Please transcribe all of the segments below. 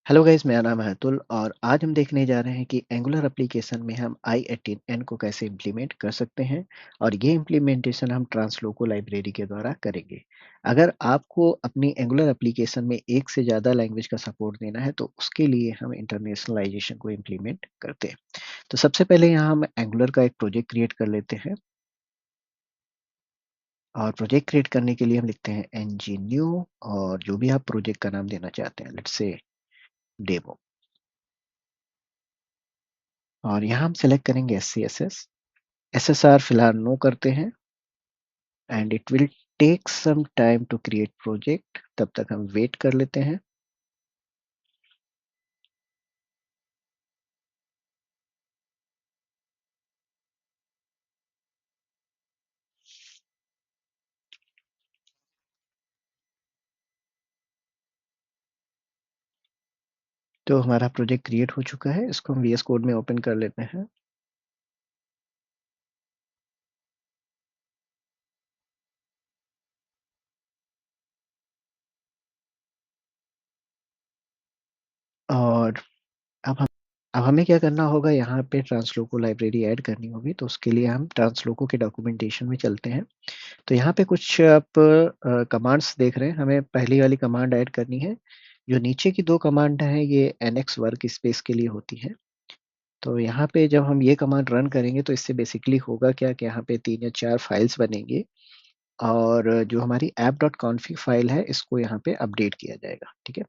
Hello guys, मेरा नाम है अतुल और आज हम देखने जा रहे हैं कि एंगुलर एप्लीकेशन में हम i18n को कैसे इम्प्लीमेंट कर सकते हैं और ये इम्प्लीमेंटेशन हम ट्रांसलोको लाइब्रेरी के द्वारा करेंगे। अगर आपको अपनी एंगुलर एप्लीकेशन में एक से ज़्यादा लैंग्वेज का सपोर्ट देना है तो उसके लिए हम इंटरनेशनलाइजेशन को इम्प्लीमेंट करते हैं। तो सबसे पहले यहाँ हम एंगुलर का एक प्रोजेक्ट क्रिएट कर लेते हैं और प्रोजेक्ट क्रिएट करने के लिए हम लिखते हैं ng new और जो भी आप प्रोजेक्ट का नाम देना चाहते हैं, लेट्स से डेमो। और यहाँ हम सेलेक्ट करेंगे SCSS। SSR फिलहाल नो करते हैं and it will take some time to create project, तब तक हम वेट कर लेते हैं। तो हमारा प्रोजेक्ट क्रिएट हो चुका है, इसको हम VS कोड में ओपन कर लेते हैं। और अब हम अब हमें क्या करना होगा, यहाँ पे ट्रांसलोको लाइब्रेरी ऐड करनी होगी, तो उसके लिए हम ट्रांसलोको के डॉक्यूमेंटेशन में चलते हैं। तो यहाँ पे कुछ आप कमांड्स देख रहे हैं, हमें पहली वाली कमांड ऐड करनी है। जो नीचे की दो कमांड हैं ये NX वर्क स्पेस के लिए होती है। तो यहाँ पे जब हम ये कमांड रन करेंगे तो इससे बेसिकली होगा क्या कि यहाँ पे 3 या 4 फाइल्स बनेंगी और जो हमारी app.config फाइल है इसको यहाँ पे अपडेट किया जाएगा, ठीक है।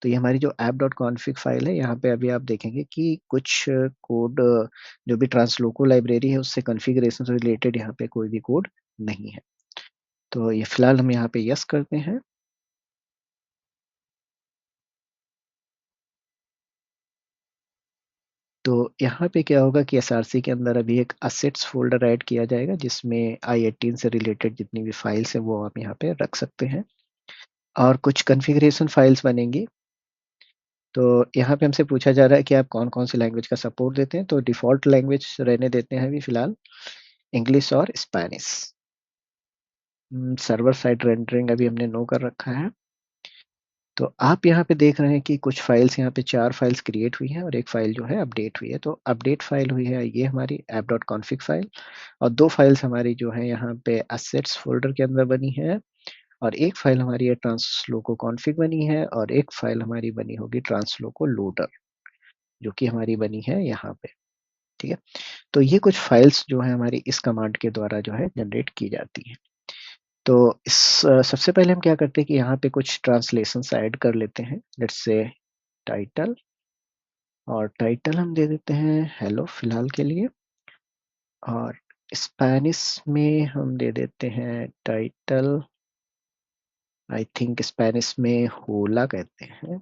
तो ये हमारी जो app.config फाइल है, यहाँ पे अभी आप देखेंगे कि कुछ कोड जो भी ट्रांसलोको लाइब्रेरी है उससे कॉन्फ़िगरेशन से रिलेटेड यहाँ पे कोई भी कोड नहीं है। तो ये फिलहाल हम यहाँ पे यस करते हैं। तो यहाँ पे क्या होगा कि SRC के अंदर अभी एक असेट्स फ़ोल्डर ऐड किया जाएगा जिसमें i18 से रिलेटेड जितनी भी फाइल्स हैं वो आप यहाँ पे रख सकते हैं और कुछ कॉन्फ़िगरेशन फाइल्स बनेंगी। तो यहाँ पे हमसे पूछा जा रहा है कि आप कौन-कौन सी लैंग्वेज का सपोर्ट देते हैं, तो डिफ़ॉल्ट लैंग्वेज रहने देते हैं अभी फ़िलहाल इंग्लिश और स्पेनिश। सर्वर साइड रेंडरिंग अभी हमने नो कर रखा है। तो आप यहाँ पे देख रहे हैं कि कुछ फाइल्स यहाँ पे 4 फाइल्स क्रिएट हुई हैं और एक फाइल जो है अपडेट हुई है। तो अपडेट फाइल हुई है ये हमारी app.config फाइल और 2 फाइल्स हमारी जो है यहाँ पे असेट्स फ़ोल्डर के अंदर बनी है और एक फाइल हमारी है ट्रांसलोको कॉन्फ़िग बनी है और एक फाइल हमारी बनी होगी ट्रांसलोको लोडर, जो कि हमारी बनी है यहाँ पे, ठीक है। तो ये कुछ फाइल्स जो है हमारी इस कमांड के द्वारा जो है जनरेट की जाती है। तो सबसे पहले हम क्या करते हैं कि यहाँ पे कुछ ट्रांसलेशंस ऐड कर लेते हैं। लेट्स से टाइटल और टाइटल हम दे देते हैं हेलो फिलहाल के लिए और स्पेनिश में हम दे देते हैं टाइटल, आई थिंक स्पेनिश में होला कहते हैं,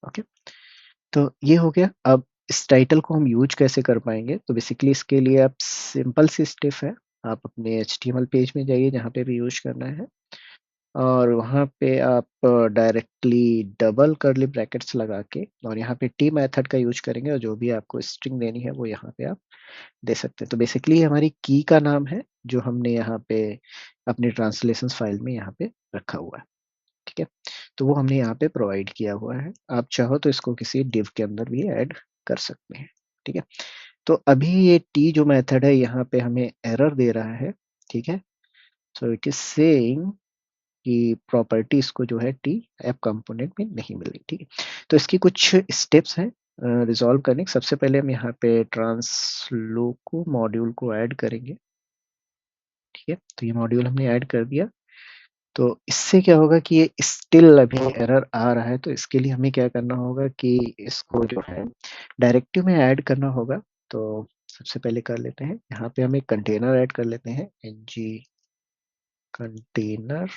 ओके। तो ये हो गया। अब इस टाइटल को हम यूज कैसे कर पाएंगे, तो बेसिकली इसके लिए आप सिंपल सी स्टेप है, आप अपने HTML पेज में जाइए जहाँ पे भी यूज करना है और वहाँ पे आप डायरेक्टली डबल कर्ली ब्रैकेट्स लगा के और यहाँ पे टी मेथड का यूज करेंगे और जो भी आपको स्ट्रिंग देनी है वो यहाँ पे आप दे सकते हैं। तो बेसिकली ये हमारी की का नाम है जो हमने यहाँ पे अपनी ट्रांसलेशन फाइल में यहाँ पे रखा हुआ है, ठीक है। तो वो हमने यहाँ पे प्रोवाइड किया हुआ है, आप चाहो तो इसको किसी डिव के अंदर भी ऐड कर सकते हैं, ठीक है। तो अभी ये टी जो मेथड है यहाँ पे हमें एरर दे रहा है, ठीक है। सो इट इज सेइंग कि प्रॉपर्टी इसको जो है टी ऐप कंपोनेंट में नहीं मिल रही, ठीक है। तो इसकी कुछ स्टेप्स हैं रिजॉल्व करने के। सबसे पहले हम यहाँ पे ट्रांसलोको मॉड्यूल को ऐड करेंगे, ठीक है। तो ये मॉड्यूल हमने ऐड कर दिया। तो इससे क्या होगा कि ये स्टिल अभी एरर आ रहा है, तो इसके लिए हमें क्या करना होगा कि इसको जो है डायरेक्टिव में ऐड करना होगा। तो सबसे पहले कर लेते हैं, यहाँ पे हम एक कंटेनर ऐड कर लेते हैं ng कंटेनर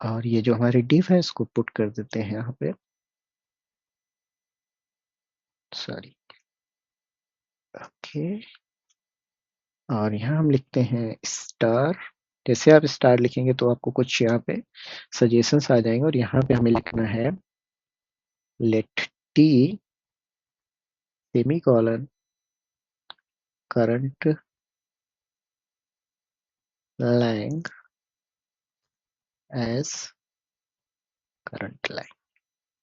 और ये जो हमारी डिव है इसको पुट कर देते हैं यहाँ पे, सॉरी, ओके। और यहाँ हम लिखते हैं स्टार। जैसे आप स्टार लिखेंगे तो आपको कुछ यहाँ पे सजेशंस आ जाएंगे और यहाँ पे हमें लिखना है let T semicolon current lang as current line,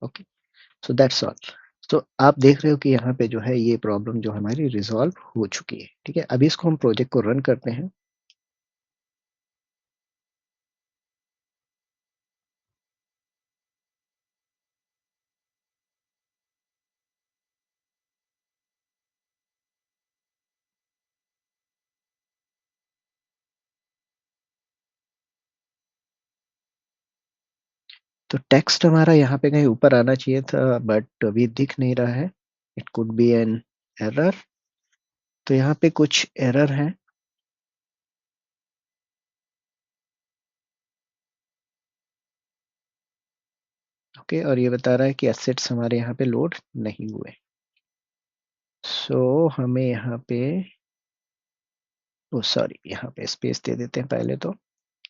okay. So that's all. तो आप देख रहे हो कि यहाँ पे जो है ये प्रॉब्लम जो हमारी रिज़ॉल्व हो चुकी है, ठीक है? अभी इसको हम प्रोजेक्ट को रन करते हैं। तो टेक्स्ट हमारा यहाँ पे कहीं ऊपर आना चाहिए था बट अभी दिख नहीं रहा है। It could be an error. तो यहाँ पे कुछ एरर है। ओके, और ये बता रहा है कि एसेट्स हमारे यहाँ पे लोड नहीं हुए। सो हमें यहाँ पे सॉरी, यहाँ पे स्पेस दे देते हैं पहले तो,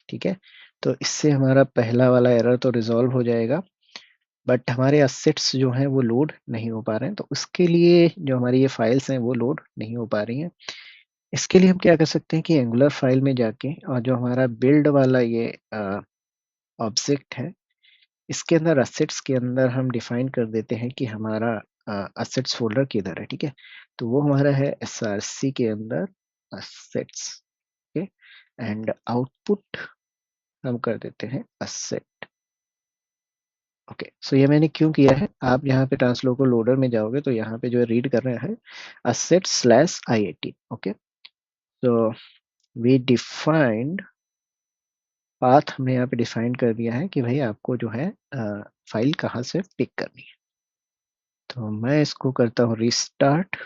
ठीक है? तो इससे हमारा पहला वाला एरर तो रिजॉल्व हो जाएगा, बट हमारे एसेट्स जो हैं वो लोड नहीं हो पा रहे हैं। तो उसके लिए जो हमारी ये फाइल्स हैं वो लोड नहीं हो पा रही हैं। इसके लिए हम क्या कर सकते हैं कि एंगुलर फाइल में जाके और जो हमारा बिल्ड वाला ये ऑब्जेक्ट है, इसके अंदर एसेट्स के अंदर हम डिफाइन कर देते हैं कि हमारा एसेट्स फोल्डर किधर है, ठीक है? तो वो हमारा है एसआरसी के अंदर एसेट्स, ओके? एंड आउटपुट हम कर देते हैं एसेट। ओके, सो ये मैंने क्यों किया है, आप यहाँ पे ट्रांसलोको लोडर में जाओगे तो यहाँ पे जो है रीड कर रहे हैं एसेट स्लैश IAT। ओके, तो वी डिफाइंड पाथ हमने यहाँ पे डिफाइन कर दिया है कि भाई आपको जो है फाइल कहाँ से पिक करनी है। तो मैं इसको करता हूँ restart.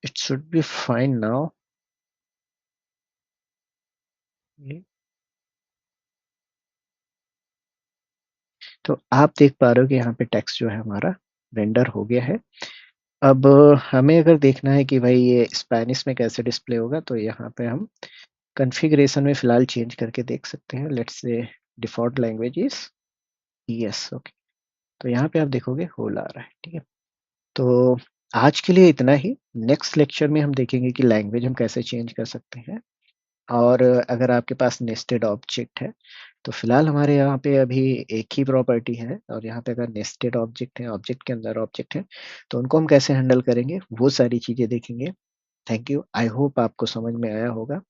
It should be fine now. तो आप देख पा रहे हो कि यहाँ पे टेक्स्ट जो है हमारा रेंडर हो गया है। अब हमें अगर देखना है कि भाई ये स्पेनिश में कैसे डिस्प्ले होगा, तो यहाँ पे हम कॉन्फ़िगरेशन में फिलहाल चेंज करके देख सकते हैं। Let's say default language is yes. Okay, तो यहाँ पे आप देखोगे होल आ रहा है, ठीक है? तो आज के लिए इतना ही। नेक्स्ट लेक्चर में हम देखेंगे कि लैंग्वेज हम कैसे चेंज कर सकते हैं, और अगर आपके पास नेस्टेड ऑब्जेक्ट है, तो फिलहाल हमारे यहाँ पे अभी एक ही प्रॉपर्टी है, और यहाँ पे अगर नेस्टेड ऑब्जेक्ट है, ऑब्जेक्ट के अंदर ऑब्जेक्ट है, तो उनको हम कैसे हैंडल करेंगे वो सारी चीज़ें देखेंगे। Thank you. आई होप आपको समझ में आया होगा।